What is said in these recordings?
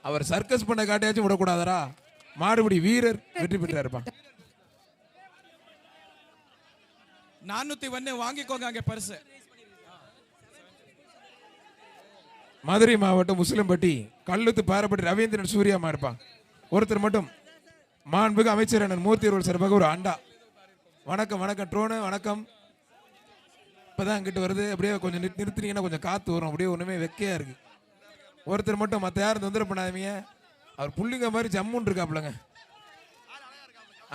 அவர் circus பண்ண காட்டியாச்சும் விடக்கூடாதரா. மாடுபிடி வீரர் வெற்றி பெற்றாருப்பா. 401 வாங்கிக்கோங்க அங்க பரிசு. மதுரை மாவட்டம் முஸ்லிம்பட்டி கல்லுத்து பாரப்பட்டி ரவீந்திரன் சூர்யா மாடுப்பா. ஒருத்தர் மட்டும் மாண்புக்கு அமைச்சர் அண்ணன் மூர்த்தி அவர்கள் சார்பாக ஒரு அண்டா. வணக்கம் வணக்கம் ட்ரோனு வணக்கம். இப்பதான் அங்கிட்டு வருது. அப்படியே கொஞ்சம் நிறுத்தினீங்கன்னா கொஞ்சம் காத்து வரும். அப்படியே ஒண்ணுமே வெக்கையா இருக்கு. ஒருத்தர் மட்டும் மற்ற யாரும் தொந்தரவு பண்ணாதீங்க. அவர் புள்ளிங்க மாதிரி ஜம்முன் இருக்காப்லங்க.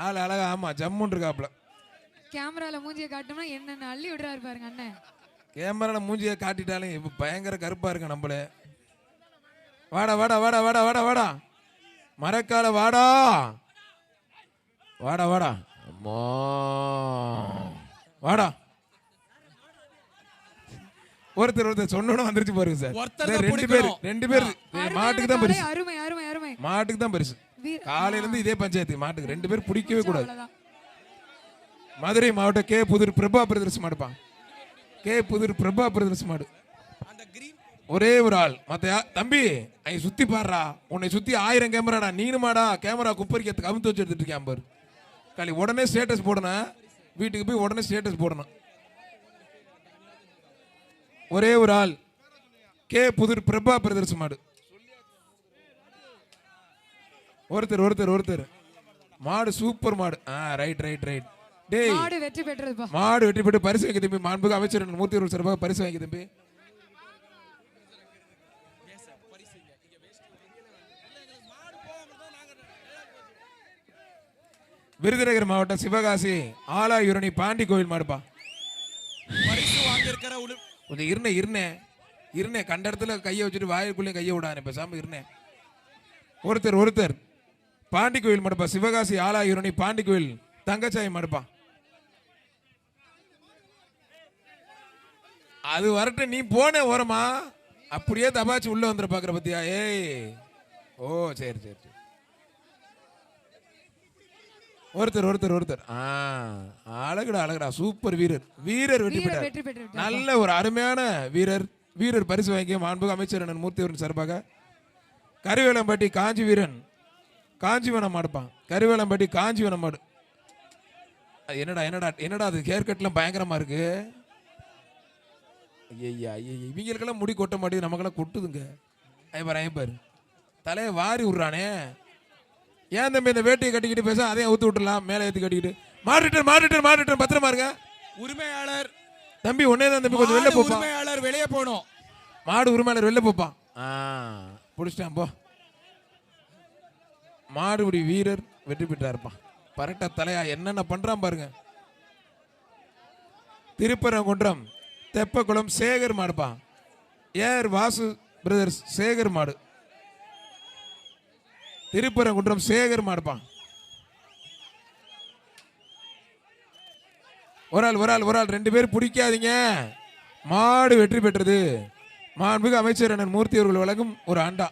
ஆள் அழகா. ஆமா ஜம்முன் இருக்காப்ல. கேமரால மூஞ்சியை காட்டணும்னா என்னென்ன அள்ளி விடுறாரு பாருங்க அண்ணன். கேமரால மூஞ்சியை காட்டிட்டாலும் இப்ப பயங்கர கருப்பா இருக்கு நம்மள. வாடா வாடா வாடா வாடா வாடா வாடா மரக்கால வாடா வாடா வாடா அம்மா வாடா. ஒருத்தர் சொன்னோன்னு வந்துருச்சு பாருங்க சார். ரெண்டு பேர் மாட்டுக்கு தான் பரிசு. அருமை அருமை அருமை. மாட்டுக்கு தான் பரிசு. காலையில இருந்து இதே பஞ்சாயத்து மாட்டுக்கு 2 பேர் பிடிக்கவே கூடாது. மதுரை மாவட்டம் கே புதூர் பிரபா பிரதர்ஸ் மாடுப்பான். கே புதூர் பிரபா பிரதர்ஸ் மாடு. ஒரே ஒரு ஆள் மத்த தம்பி அங்க சுத்தி பாடுறா. உன்னை சுத்தி 1000 கேமராடா. நீனுமாடா கேமரா குப்பரிக்கு கவுத்து வச்சு எடுத்துட்டு இருக்கேன் பாரு. காலி உடனே ஸ்டேட்டஸ் போடணும். வீட்டுக்கு போய் உடனே ஸ்டேட்டஸ் போடணும். ஒரே ஒரு ஆள் கே புதூர் பிரபா பிரதர்ஸ் மாடு. ஒருத்தர் மாடு சூப்பர் மாடு. Right right right. டேய் மாடு வெற்றி பெற்றதுப்பா. மாடு வெற்றி பெற்று பரிசு வாங்கி தம்பி. மாண்புக்கு அமைச்சர் மூர்த்தி அவர்கள் சார்பாக பரிசு வாங்கி தம்பி. விருதுநகர் மாவட்டம் சிவகாசி ஆலாயுரணி பாண்டி கோவில் மாடுப்பா. கொஞ்சம் இருனே கண்ட இடத்துல கையை வச்சுட்டு வாயுக்குள்ளேயும் கையை விடானே பேசாம இருனே. ஒருத்தர் பாண்டி கோவில் மாடுப்பா. சிவகாசி ஆலாயுரணி பாண்டி கோவில் தங்கச்சாய் மாடுப்பா. அது வரட்ட நீ போன ஓரமா அப்படியே தபாச்சு உள்ள வந்துட பாக்குற பத்தியா. ஏய் ஓ சரி சரி சரி. ஒருத்தர் அழகுடா சூப்பர் வீரர் வெற்றி பெற்றார். நல்ல ஒரு அருமையான வீரர் பரிசு வாங்கிய மாண்புக்கு அமைச்சர் அண்ணன் மூர்த்தி அவர்கள் சார்பாக கரிவேலம்பட்டி காஞ்சி வீரன் காஞ்சிவனம் மாடுப்பான். கரிவேலம்பட்டி காஞ்சிவனம் மாடு. என்னடா அது ஹேர் கட்லாம் பயங்கரமா இருக்கு. ஐயா இவங்களுக்கெல்லாம் முடி கொட்ட மாட்டேங்குது. நமக்கெல்லாம் கொட்டுதுங்க. ஐயப்பாரு தலையை வாரி விடுறானே. ஏன் தம்பி இந்த வேட்டையை கட்டிக்கிட்டு பேச அதையும் ஊத்து விட்டுலாம். மேலே ஏற்றி கட்டிக்கிட்டு மாறிட்டர் பத்திரமா இருங்க. உரிமையாளர் தம்பி ஒன்னே தான் தம்பி. கொஞ்சம் வெளில போப்பா. உரிமையாளர் வெளியே போகணும். மாடு உரிமையாளர் வெளில போப்பான். பிடிச்சிட்டான் போ. மாடுபிடி வீரர் வெற்றி பெற்றாருப்பான். பரட்ட தலையா என்னென்ன பண்றான் பாருங்க. திருப்பரங்குன்றம் தெப்பக்குளம் சேகர் மாடுப்பான். ஏர் வாசு பிரதர்ஸ் சேகர் மாடு. திருப்பரங்குன்றம் சேகர் மாடுப்பான். ஒரு ஆள் 2 பேர் பிடிக்காதீங்க. மாடு வெற்றி பெற்றது. மாண்புமிகு அமைச்சர் அண்ணன் மூர்த்தி அவர்கள் வழங்கும் ஒரு அண்டா.